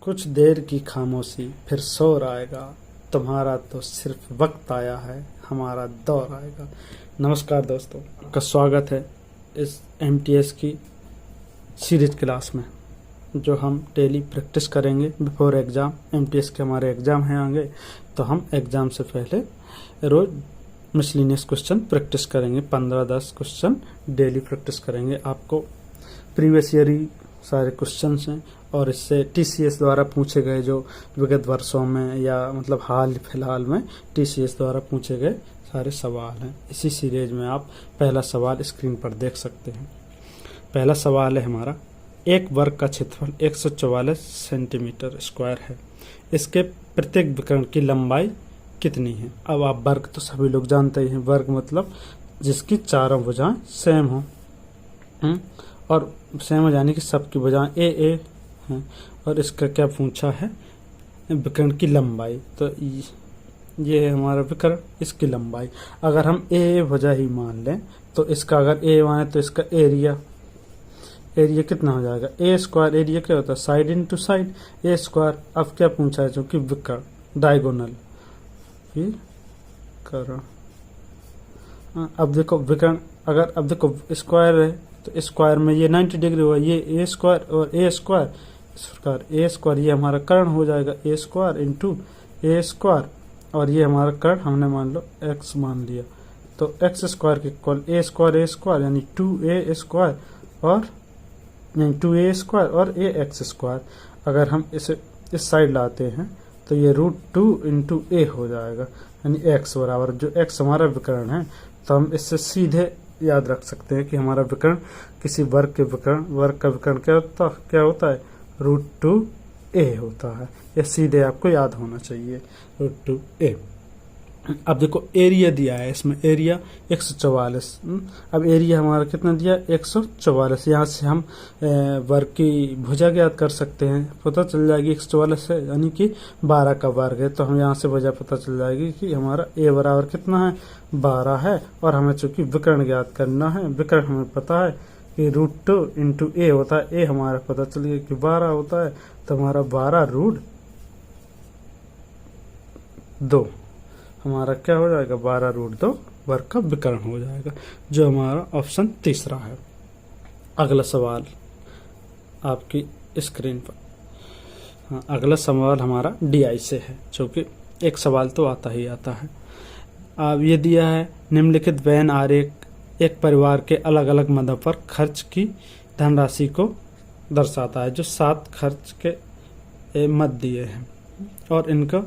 कुछ देर की खामोशी फिर शोर आएगा, तुम्हारा तो सिर्फ वक्त आया है, हमारा दौर आएगा। नमस्कार दोस्तों, आपका स्वागत है इस एमटीएस की सीरीज क्लास में, जो हम डेली प्रैक्टिस करेंगे बिफोर एग्ज़ाम। एमटीएस के हमारे एग्ज़ाम हैं आगे, तो हम एग्ज़ाम से पहले रोज़ मिसलिनियस क्वेश्चन प्रैक्टिस करेंगे। 15-10 क्वेश्चन डेली प्रैक्टिस करेंगे। आपको प्रीवियस ईयर ही सारे क्वेश्चंस हैं और इससे टीसीएस द्वारा पूछे गए जो विगत वर्षों में या मतलब हाल फिलहाल में टीसीएस द्वारा पूछे गए सारे सवाल हैं। इसी सीरीज में आप पहला सवाल स्क्रीन पर देख सकते हैं। पहला सवाल है हमारा, एक वर्ग का क्षेत्रफल 144 सेंटीमीटर स्क्वायर है, इसके प्रत्येक विकर्ण की लंबाई कितनी है? अब आप वर्ग तो सभी लोग जानते ही हैं। वर्ग मतलब जिसकी चारों भुजाएं सेम हो, और सेम हो जाने की सबकी भुजाएं ए हैं। और इसका क्या पूछा है? विकर्ण की लंबाई। तो ये है हमारा विकर्ण, इसकी लंबाई। अगर हम ए भुजा ही मान लें तो इसका अगर ए माने तो इसका एरिया कितना हो जाएगा? ए स्क्वायर। एरिया क्या होता है? साइड इंटू साइड, ए स्क्वायर। अब क्या पूछा है? जो कि विकर्ण डायगोनल करो। अब देखो विकर्ण, अगर अब देखो स्क्वायर है तो स्क्वायर में ये 90 डिग्री हुआ, ये ए स्क्वायर और ए स्क्वायर। इस प्रकार ए स्क्वायर ये हमारा कर्ण हो जाएगा, ए स्क्वायर इंटू ए स्क्वायर, और ये हमारा कर्ण हमने मान लो एक्स मान लिया, तो एक्स स्क्वायर के इक्वल ए स्क्वायर यानी 2a स्क्वायर और 2a² और ए एक्स स्क्वायर। अगर हम इसे इस साइड लाते हैं तो ये √2 इंटू ए हो जाएगा, यानी x बराबर, जो x हमारा विकर्ण है, तो हम इससे सीधे याद रख सकते हैं कि हमारा विकर्ण किसी वर्ग का विकर्ण क्या होता है? √2a होता है। यह सीधे आपको याद होना चाहिए, √2a। अब देखो एरिया दिया है, इसमें एरिया 144। अब एरिया हमारा कितना दिया? 144। यहाँ से हम वर्ग की भुजा ज्ञात कर सकते हैं, पता चल जाएगी 144 है, यानी कि 12 का वर्ग है। तो हम यहाँ से भुजा पता चल जाएगी कि हमारा ए बराबर कितना है? 12 है। और हमें चूंकि विकर्ण ज्ञात करना है, विकर्ण हमें पता है कि √2 इंटू ए होता है, ए हमारा पता चल गया कि 12 होता है, तो हमारा 12√2 हमारा क्या हो जाएगा? 12√2 वर्ग का विकर्ण हो जाएगा, जो हमारा ऑप्शन तीसरा है। अगला सवाल आपकी स्क्रीन पर। हाँ, अगला सवाल हमारा डीआई से है, जो कि एक सवाल तो आता ही आता है। अब ये दिया है, निम्नलिखित वेन आरेख एक परिवार के अलग अलग मदों पर खर्च की धनराशि को दर्शाता है, जो 7 खर्च के मद दिए हैं और इनका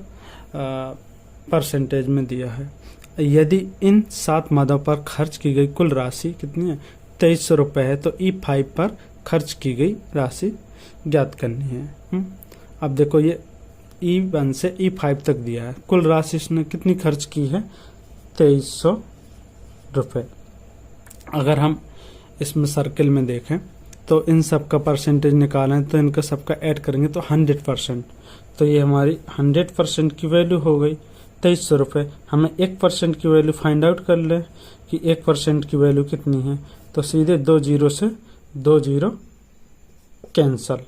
परसेंटेज में दिया है। यदि इन 7 मदों पर खर्च की गई कुल राशि कितनी है? 2300 रुपये है, तो E5 पर खर्च की गई राशि ज्ञात करनी है। अब देखो ये E1 से E5 तक दिया है, कुल राशि इसने कितनी खर्च की है? 2300 रुपये। अगर हम इसमें सर्किल में देखें तो इन सब का परसेंटेज निकालें तो इनका सबका ऐड करेंगे तो 100%। तो ये हमारी 100% की वैल्यू हो गई 2300 रुपये। हमें 1% की वैल्यू फाइंड आउट कर ले कि 1% की वैल्यू कितनी है, तो सीधे 2 जीरो से 2 जीरो कैंसल।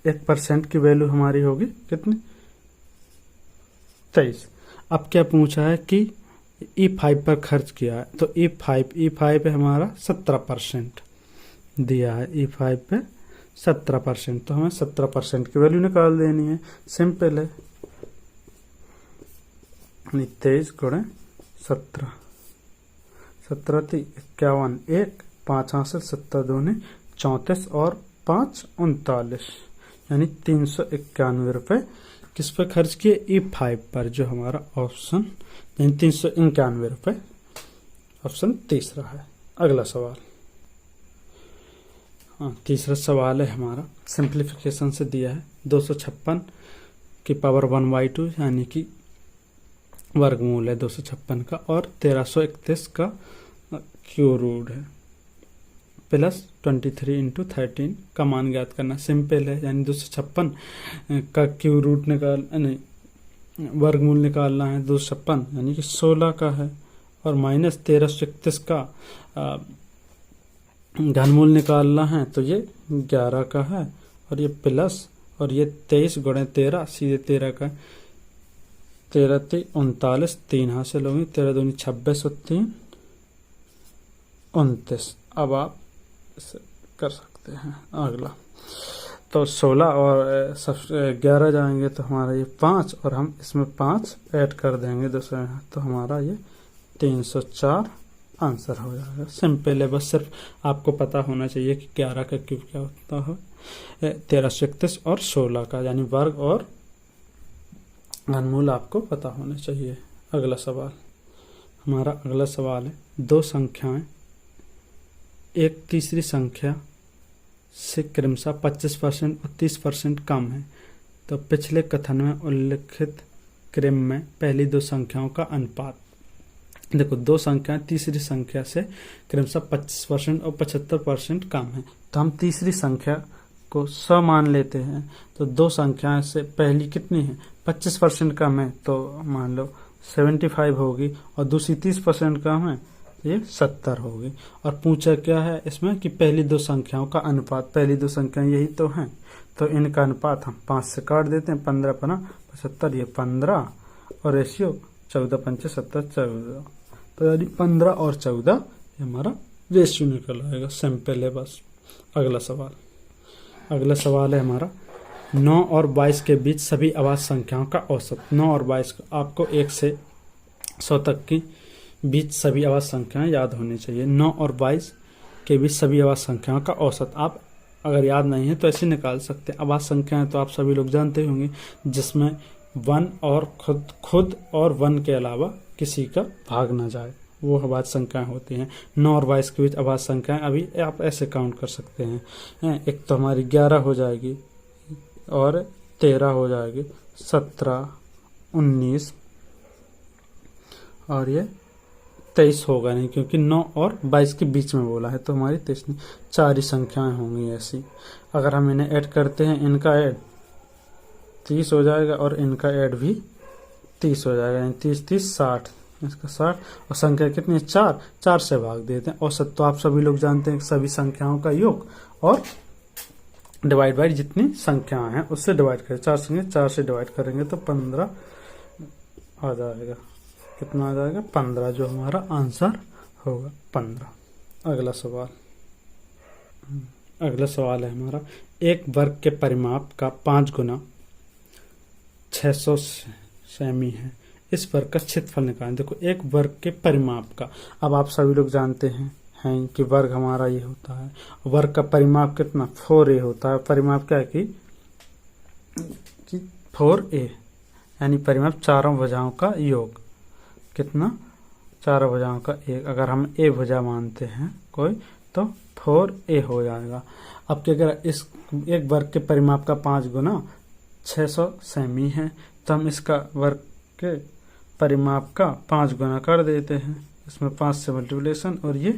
1% की वैल्यू हमारी होगी कितनी? 23। अब क्या पूछा है कि E5 पर खर्च किया है, तो E5 है हमारा 17% दिया है, E5 पे 17%, तो हमें 17% की वैल्यू निकाल देनी है। सिंपल है, 23 गुणे 17, 17 × 51, 1 5 से 7 दूनी 34 और 5 39, यानी 391 रुपये किस पे खर्च किए? E5 पर, जो हमारा ऑप्शन, यानी 391 रुपये ऑप्शन तीसरा है। अगला सवाल, हाँ, तीसरा सवाल है हमारा, सिंप्लीफिकेशन से दिया है 256 की पावर 1/2, यानी कि वर्गमूल है 256 का, और 1331 का क्यू रूट है, प्लस 23 इंटू 13 का मान ज्ञात करना। सिंपल है, यानी 256 का क्यू रूट नहीं वर्गमूल निकालना है 256, यानी कि 16 का है, और माइनस 1331 का घनमूल निकालना है, तो ये 11 का है, और ये प्लस, और ये 23 गुणे 13, सीधे 13 का 13 3 39, 3 हासिल होंगी, 13 दूनी 26 और 3 29। अब आप इसे कर सकते हैं। अगला तो 16 और 11 जाएंगे तो हमारा ये 5, और हम इसमें 5 ऐड कर देंगे दूसरे, तो हमारा ये 304 आंसर हो जाएगा। सिंपल है, बस सिर्फ आपको पता होना चाहिए कि 11 का क्यूब क्या होता है, 1331 और 16 का यानी वर्ग और घनमूल आपको पता होना चाहिए। अगला सवाल, हमारा अगला सवाल है, दो संख्याएं एक तीसरी संख्या से क्रमशः 25% और 30% कम है, तो पिछले कथन में उल्लिखित क्रम में पहली दो संख्याओं का अनुपात। देखो, दो संख्याएं तीसरी संख्या से क्रमशः 25% और 75% कम है, तो हम तीसरी संख्या को 100 मान लेते हैं। तो दो संख्याएं से पहली कितनी है, 25% कम है, तो मान लो 75 होगी, और दूसरी 30% कम है, ये 70 होगी। और पूछा क्या है इसमें कि पहली दो संख्याओं का अनुपात, पहली दो संख्याएं यही तो हैं, तो इनका अनुपात हम 5 से काट देते हैं, 15 पना 75, ये 15, और रेशियो 14 पंचे 70 14, तो यानी 15 और 14 ये हमारा रेशियो निकल आएगा। सिंपल है बस। अगला सवाल, अगला सवाल है हमारा 9 और 22 के बीच सभी अभाज्य संख्याओं का औसत। 9 और 22 को आपको 1 से 100 तक की बीच सभी अभाज्य संख्याएं याद होनी चाहिए। 9 और 22 के बीच सभी अभाज्य संख्याओं का औसत आप अगर याद नहीं है तो ऐसे निकाल सकते हैं। अभाज्य संख्याएं तो आप सभी लोग जानते होंगे, जिसमें 1 और खुद और 1 के अलावा किसी का भाग ना जाए, वो अभाज्य संख्याएं होती हैं। 9 और 22 के बीच अभाज्य संख्याएं अभी आप ऐसे काउंट कर सकते हैं। एक तो हमारी 11 हो जाएगी, और 13 हो जाएगी, 17 19, और ये 23 होगा नहीं, क्योंकि 9 और 22 के बीच में बोला है, तो हमारी 23 नहीं, 4 ही संख्याएं होंगी ऐसी। अगर हम इन्हें ऐड करते हैं, इनका ऐड 30 हो जाएगा, और इनका ऐड भी 30 हो जाएगा, यानी 30 30 60, इसका 60, और संख्या कितनी है 4, 4 से भाग देते हैं। औसत तो आप सभी लोग जानते हैं, सभी संख्याओं का योग और डिवाइड बाई जितनी संख्याएं हैं उससे डिवाइड करें। 4 संख्या 4 से डिवाइड करेंगे तो 15 आ जाएगा। कितना आ जाएगा 15, जो हमारा आंसर होगा 15। अगला सवाल, अगला सवाल है हमारा, एक वर्ग के परिमाप का 5 गुना 600 सेमी है, इस वर्ग का क्षेत्रफल निकालें। देखो, एक वर्ग के परिमाप का, अब आप सभी लोग जानते हैं कि वर्ग हमारा ये होता है, वर्ग का परिमाप कितना 4a होता है। परिमाप क्या है कि 4a, यानी परिमाप चारों भुजाओं का योग। कितना, चारों भुजाओं का एक। अगर हम a भुजा मानते हैं कोई, तो 4a हो जाएगा। अब क्या करें, इस एक वर्ग के परिमाप का 5 गुना 600 सेमी है, तो हम इसका वर्ग के परिमाप का 5 गुना कर देते हैं, इसमें 5 से मल्टीप्लिकेशन, और ये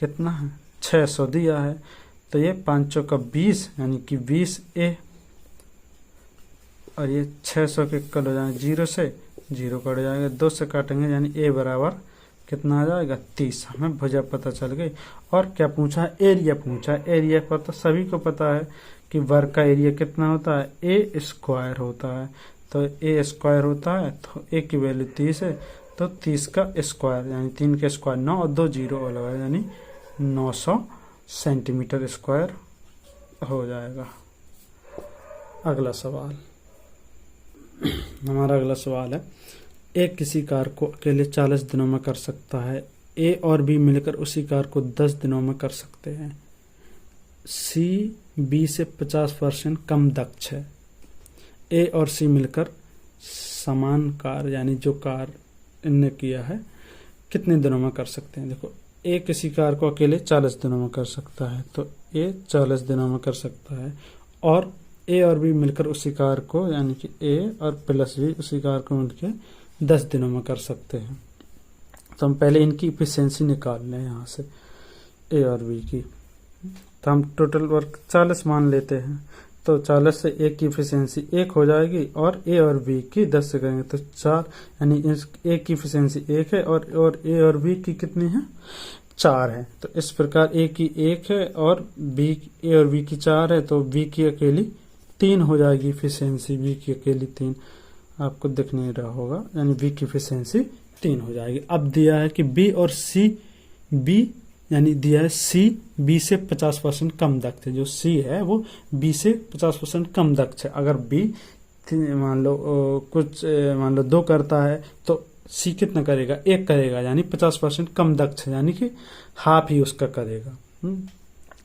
कितना है 600 दिया है, तो ये 5 का 20, यानी कि 20a, और ये 600 के इक्वल हो जाएंगे, 0 से 0 कट जाएगा, 2 से काटेंगे, यानी a बराबर कितना आ जाएगा 30। हमें भुजा पता चल गई। और क्या पूछा है, एरिया पूछा है। एरिया पर तो सभी को पता है कि वर्ग का एरिया कितना होता है, a स्क्वायर होता है, तो a स्क्वायर होता है, तो a की वैल्यू 30 है, तो 30 का स्क्वायर यानी 3 का स्क्वायर 9 और 2 0 अलग है, यानी 900 सेंटीमीटर स्क्वायर हो जाएगा। अगला सवाल, हमारा अगला सवाल है, ए किसी कार्य को अकेले 40 दिनों में कर सकता है, ए और बी मिलकर उसी कार्य को 10 दिनों में कर सकते हैं। सी बी से 50% कम दक्ष है। ए और सी मिलकर समान कार्य, यानी जो कार्य इनने किया है, कितने दिनों में कर सकते हैं। देखो, ए किसी कार्य को अकेले 40 दिनों में कर सकता है, तो ए 40 दिनों में कर सकता है, और ए और बी मिलकर उसी कार्य को, यानी कि ए और प्लस बी उसी कार्य को मिलकर 10 दिनों में कर सकते हैं। तो हम पहले इनकी इफिशिएंसी निकाल लें यहाँ से, ए और बी की। तो हम टोटल वर्क 40 मान लेते हैं, तो 40 से ए की इफिशिएंसी 1 हो जाएगी, और ए और बी की 10 से करेंगे तो 4, यानी ए की इफिशिएंसी 1 है, और ए और बी की कितनी है 4 है। तो इस प्रकार ए की 1 है और ए और बी की 4 है, तो बी की अकेली 3 हो जाएगी इफिशियंसी, बी की अकेली 3 आपको दिख नहीं रहा होगा, यानी बी की इफिशियंसी 3 हो जाएगी। अब दिया है कि बी और सी, बी यानी दिया है सी बी से 50% कम दक्ष है। जो सी है वो बी से 50% कम दक्ष है। अगर बी मान लो 2 करता है तो सी कितना करेगा, 1 करेगा, यानी 50% कम दक्ष है, यानी कि हाफ ही उसका करेगा।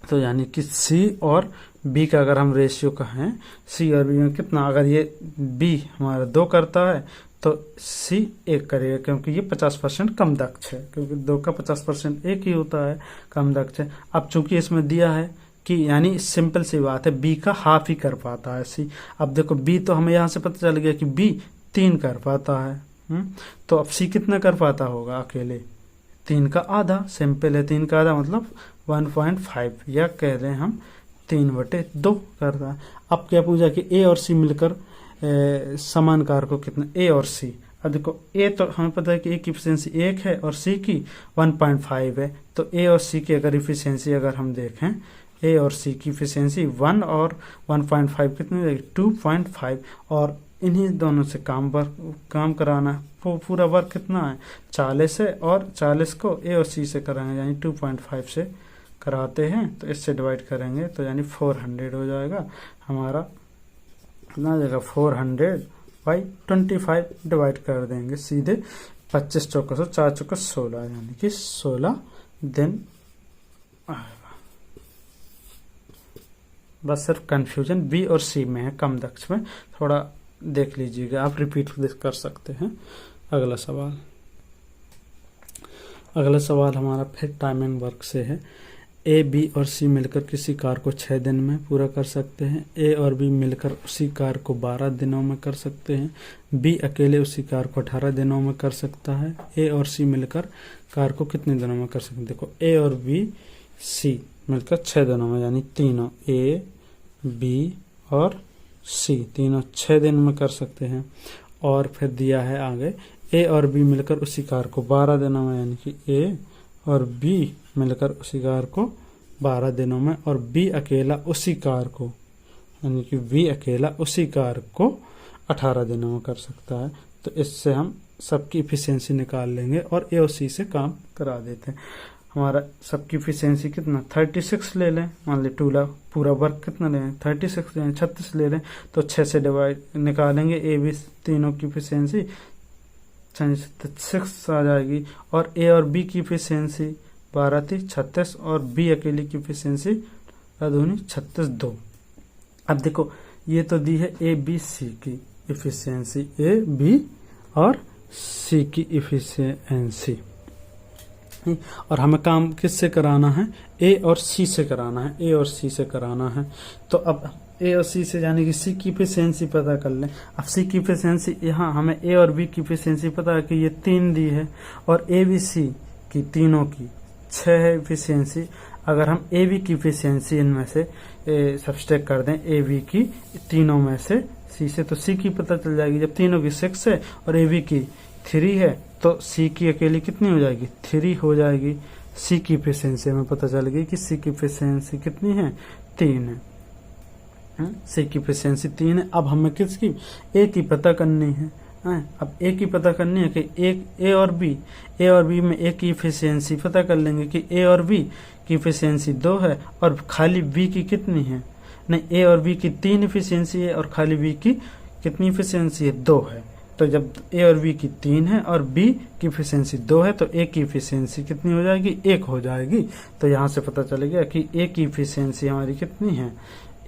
तो यानी कि सी और बी का अगर हम रेशियो कहें, सी और बी में कितना, अगर ये बी हमारा 2 करता है तो सी 1 करेगा, क्योंकि ये 50% कम दक्ष है, क्योंकि 2 का 50% 1 ही होता है, कम दक्ष है। अब चूंकि इसमें दिया है कि यानी सिंपल सी बात है, बी का हाफ ही कर पाता है सी। अब देखो बी तो हमें यहाँ से पता चल गया कि बी 3 कर पाता है, तो अब सी कितना कर पाता होगा अकेले, 3 का आधा। सिंपल है, 3 का आधा मतलब 1.5, या कह रहे हैं हम 3/2 करता है। अब क्या पूछा कि ए और सी मिलकर समान कारकों कितना, ए और सी। अब देखो ए तो हमें पता है कि ए की इफिशियंसी 1 है और सी की 1.5 है, तो ए और सी की अगर इफिशियंसी अगर हम देखें, ए और सी की इफिशियंसी 1 और 1.5 कितनी रहेगी, 2.5। और इन्हीं दोनों से काम कराना है। पूरा वर्क कितना है, 40 है, और 40 को ए और सी से कराएंगे, यानी 2.5 से कराते हैं, तो इससे डिवाइड करेंगे तो यानी 400 हो जाएगा हमारा। कितना आ जाएगा, 400/25 डिवाइड कर देंगे सीधे। 25 चौका 4 चौका 16, यानी कि 16 दिन आएगा। बस सिर्फ कंफ्यूजन बी और सी में है, कम दक्ष में, थोड़ा देख लीजिएगा, आप रिपीट कर सकते हैं। अगला सवाल हमारा फिर टाइमिंग वर्क से है। ए बी और सी मिलकर किसी कार्य को 6 दिन में पूरा कर सकते हैं। ए और बी मिलकर उसी कार्य को 12 दिनों में कर सकते हैं। बी अकेले उसी कार्य को 18 दिनों में कर सकता है। ए और सी मिलकर कार्य को कितने दिनों में कर सकते हैं, देखो ए और बी सी मिलकर 6 दिनों में, यानी तीनों ए बी और सी तीनों 6 दिन में कर सकते हैं। और फिर दिया है आगे, ए और बी मिलकर उसी कार्य को 12 दिनों में, यानी कि ए और बी मिलकर उसी कार्य को 12 दिनों में, और बी अकेला उसी कार्य को, यानी कि बी अकेला उसी कार्य को 18 दिनों में कर सकता है। तो इससे हम सबकी इफिशियंसी निकाल लेंगे और ए और सी से काम करा देते हैं। हमारा सबकी इफिशियंसी कितना, 36 ले लें, मान ली पूरा वर्क कितना लें, 36 लें, 36 ले लें, तो 6 से डिवाइड निकालेंगे, ए बी तीनों की इफिशियंसी 6 आ जाएगी, और ए और बी की इफिशियंसी 12 थी 36, और बी अकेली की इफिशियंसी 36 2। अब देखो ये तो दी है ए बी सी की इफिशियंसी, ए बी और सी की इफिशियंसी, और हमें काम किससे कराना है, ए और सी से कराना है, ए और सी से कराना है। तो अब ए और सी से यानी कि सी की इफिशियंसी पता कर लें। अब सी की इफिशियंसी, यहाँ हमें ए और बी की इफिशियंसी पता है कि ये 3 दी है, और ए बी सी की तीनों की 6 है इफिशियंसी। अगर हम ए बी की इफिशियंसी इनमें से सब्सट्रैक्ट कर दें, ए बी की तीनों में से सी से, तो सी की पता चल जाएगी। जब तीनों की 6 है और ए बी की 3 है, तो सी की अकेली कितनी हो जाएगी, 3 हो जाएगी। सी की इफिशियंसी हमें पता चल गई कि सी की इफिशियंसी कितनी है, 3 है। सी की इफिशियंसी 3 है। अब हमें किसकी, ए की पता करनी है। अब ए की पता करनी है कि ए और बी में ए की इफिशियंसी पता कर लेंगे कि ए और बी की इफिशियंसी 2 है, और खाली बी की कितनी है, नहीं, ए और बी की 3 इफिशियंसी है, और खाली बी की कितनी इफिशियंसी है, 2 है। तो जब ए और बी की 3 है और बी की इफिशियंसी 2 है, तो ए की इफिशियंसी कितनी हो जाएगी, 1 हो जाएगी। तो यहाँ से पता चलेगा कि ए की इफिशियंसी हमारी कितनी है,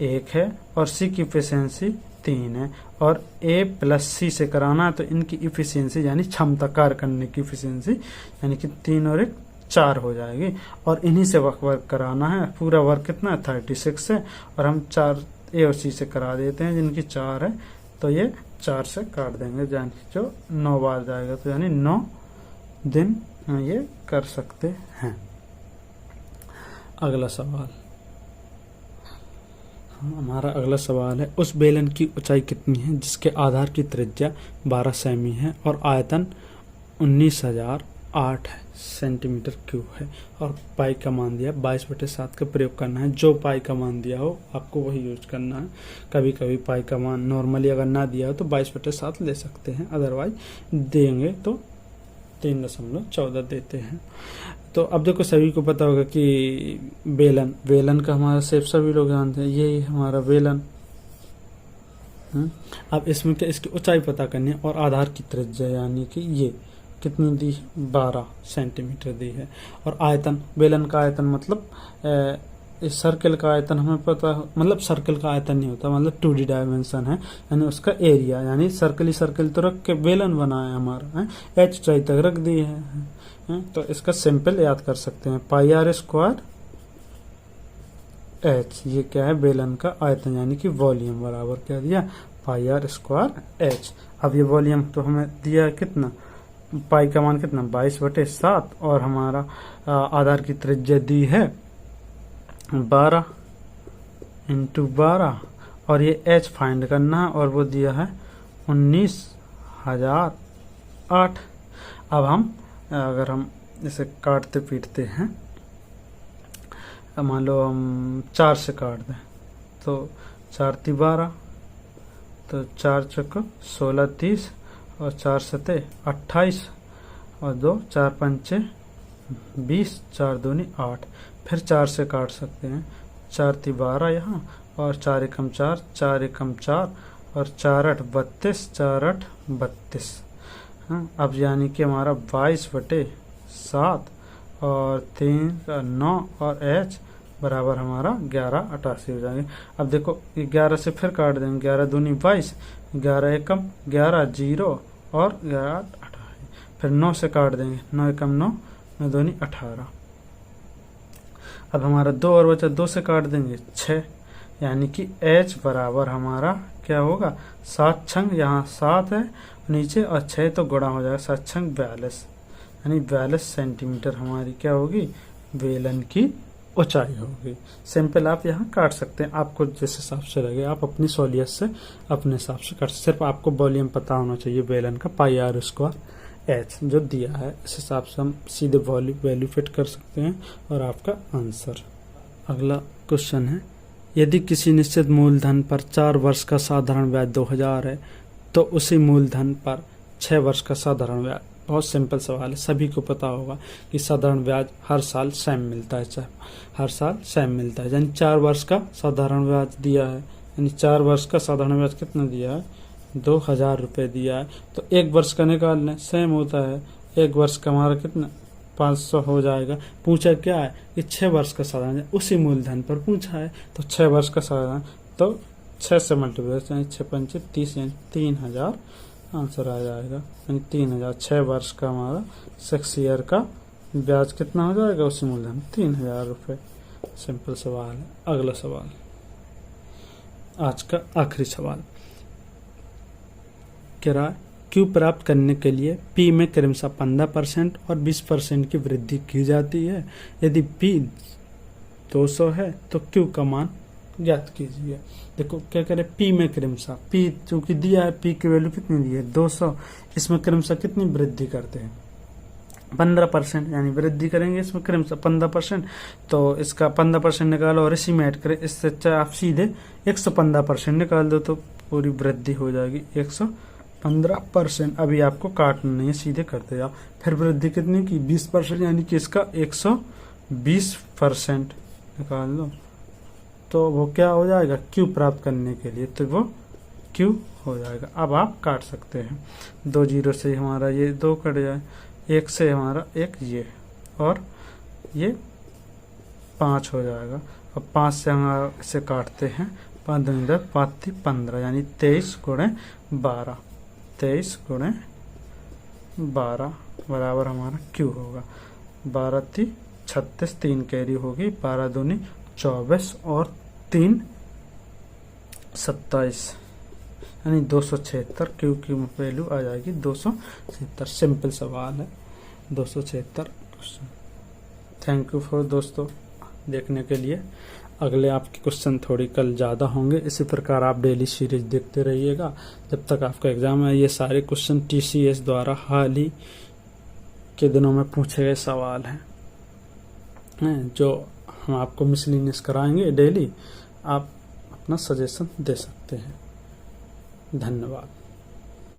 1 है, और सी की इफिशियंसी 3 है, और ए प्लस सी से कराना है, तो इनकी इफिशियंसी यानी क्षमता कार्य करने की इफिशियंसी यानी कि 3 और 1 4 हो जाएगी। और इन्हीं से वर्क कराना है। पूरा वर्क कितना है, 36 है, और हम 4 ए और सी से करा देते हैं जिनकी 4 है, तो ये 4 से काट देंगे, यानी जो 9 बार जाएगा, तो यानी 9 दिन ये कर सकते हैं। अगला सवाल, हमारा अगला सवाल है, उस बेलन की ऊंचाई कितनी है जिसके आधार की त्रिज्या 12 सेमी है और आयतन 19,000 8 सेंटीमीटर क्यूब है। और पाई का मान दिया 22/7 का प्रयोग करना है। जो पाई का मान दिया हो आपको वही यूज करना है। कभी कभी पाई का मान नॉर्मली अगर ना दिया हो तो 22/7 ले सकते हैं, अदरवाइज देंगे तो 3.14 देते हैं। तो अब देखो सभी को पता होगा कि बेलन का हमारा शेप सभी लोग जानते हैं, यही हमारा बेलन। अब इसमें क्या, इसकी ऊंचाई पता करनी है और आधार की त्रिज्या यानी कि ये कितनी दी, 12 सेंटीमीटर दी है। और आयतन, बेलन का आयतन मतलब इस सर्कल का आयतन हमें पता, मतलब सर्कल का आयतन नहीं होता, मतलब 2D डायमेंशन है, यानी उसका एरिया, यानी सर्कल तो रख के बेलन बनाया हमारा है, h ऊंचाई तक रख दी है। तो इसका सिंपल याद कर सकते हैं, पाई r स्क्वायर h, ये क्या है, बेलन का आयतन यानी कि वॉल्यूम बराबर क्या दिया, पाई r स्क्वायर h। अब ये वॉल्यूम तो हमें दिया है कितना, पाई का मान कितना 22/7 और हमारा आधार की त्रिज्या दी है 12 × 12 और ये h फाइंड करना है और वो दिया है 19,008। अब हम अगर हम इसे काटते पीटते हैं, मान लो हम 4 से काट दें तो 4 × 12, तो 4 × 16 30 और 4 × 7 28 और 2 4 × 5 20, 4 × 2 8। फिर 4 से काट सकते हैं, 4 × 12 यहाँ और 4 × 4 4 × 4 और 4 × 8 32, 4 × 8 32। अब यानी कि हमारा 22/7 और 3 का 9 और h बराबर हमारा 11/88 हो जाएंगे। अब देखो 11 से फिर काट देंगे, 11 दूनी 22, 11 एकम 11 0 और 11 18। फिर 9 से काट देंगे, 9 एकम 9, 9 दूनी 18। अब हमारा 2 और बचा, 2 से काट देंगे 6, यानी कि h बराबर हमारा क्या होगा, 7 छंग, यहाँ 7 है नीचे और 6 तो गुणा हो जाएगा, 7 छंग 42, यानी 42 सेंटीमीटर हमारी क्या होगी, बेलन की ऊंचाई होगी। सिंपल आप यहाँ काट सकते हैं, आपको जिस हिसाब से लगे आप अपनी सहूलियत से अपने हिसाब से काट, सिर्फ आपको वॉल्यूम पता होना चाहिए बेलन का, पाई r स्क्वायर h जो दिया है, इस हिसाब से हम सीधे वैल्यू फिट कर सकते हैं और आपका आंसर। अगला क्वेश्चन है, यदि किसी निश्चित मूलधन पर 4 वर्ष का साधारण ब्याज 2000 है तो उसी मूलधन पर 6 वर्ष का साधारण ब्याज। बहुत सिंपल सवाल है, सभी को पता होगा कि साधारण ब्याज हर साल सेम मिलता है, हर साल सेम मिलता है। यानी 4 वर्ष का साधारण ब्याज दिया है, यानी 4 वर्ष का साधारण ब्याज कितना दिया है, 2000 रुपये दिया है। तो 1 वर्ष का निकाल लें, सेम होता है, 1 वर्ष का हमारा कितना 500 हो जाएगा। पूछा क्या है कि 6 वर्ष का साधारण, उसी मूलधन पर पूछा है, तो 6 वर्ष का साधारण, तो 6 से मल्टीप्लाई, 6 × 5 = 30, यानी 3000 आंसर आ जाएगा। यानी 3000, 6 वर्ष का हमारा 6 ईयर का ब्याज कितना हो जाएगा उसी मूलधन, 3000 रुपये। सिंपल सवाल है। अगला सवाल, आज का आखिरी सवाल, किराया क्यू प्राप्त करने के लिए P में क्रमशः 15% और 20% की वृद्धि की जाती है। यदि P 200 है तो Q का मान ज्ञात कीजिए। देखो क्या करें, P में क्रमशः, P चूंकि दिया है, P की वैल्यू कितनी दी है 200, इसमें क्रमशः कितनी वृद्धि करते हैं 15%, यानी वृद्धि करेंगे इसमें क्रमशः 15%, तो इसका 15% निकालो और इसी में ऐड करें। इससे अच्छा आप सीधे 115% निकाल दो तो पूरी वृद्धि हो जाएगी 115%। अभी आपको काटना नहीं है, सीधे करते जाओ। फिर वृद्धि कितनी की 20%, यानी कि इसका 120% निकाल दो तो वो क्या हो जाएगा, Q प्राप्त करने के लिए तो वो Q हो जाएगा। अब आप काट सकते हैं, 2 0 से हमारा ये 2 कट जाए, 1 से हमारा 1 ये और ये 5 हो जाएगा। अब 5 से हमारा इसे काटते हैं, 5 2 10 5 3 15, यानी 23 × 12, 23 × 12 बराबर हमारा Q होगा। 12 3 36, 3 कैरी होगी, 12 दूनी 24 और 3 27, यानी 276। Q की वैल्यू आ जाएगी 276। सिंपल सवाल है, 276 क्वेश्चन। थैंक यू फॉर दोस्तों देखने के लिए। अगले आपके क्वेश्चन थोड़ी कल ज़्यादा होंगे, इसी प्रकार आप डेली सीरीज देखते रहिएगा जब तक आपका एग्जाम है। ये सारे क्वेश्चन TCS द्वारा हाल ही के दिनों में पूछे गए सवाल हैं जो हम आपको मिसलिनियस कराएंगे डेली। आप अपना सजेशन दे सकते हैं। धन्यवाद।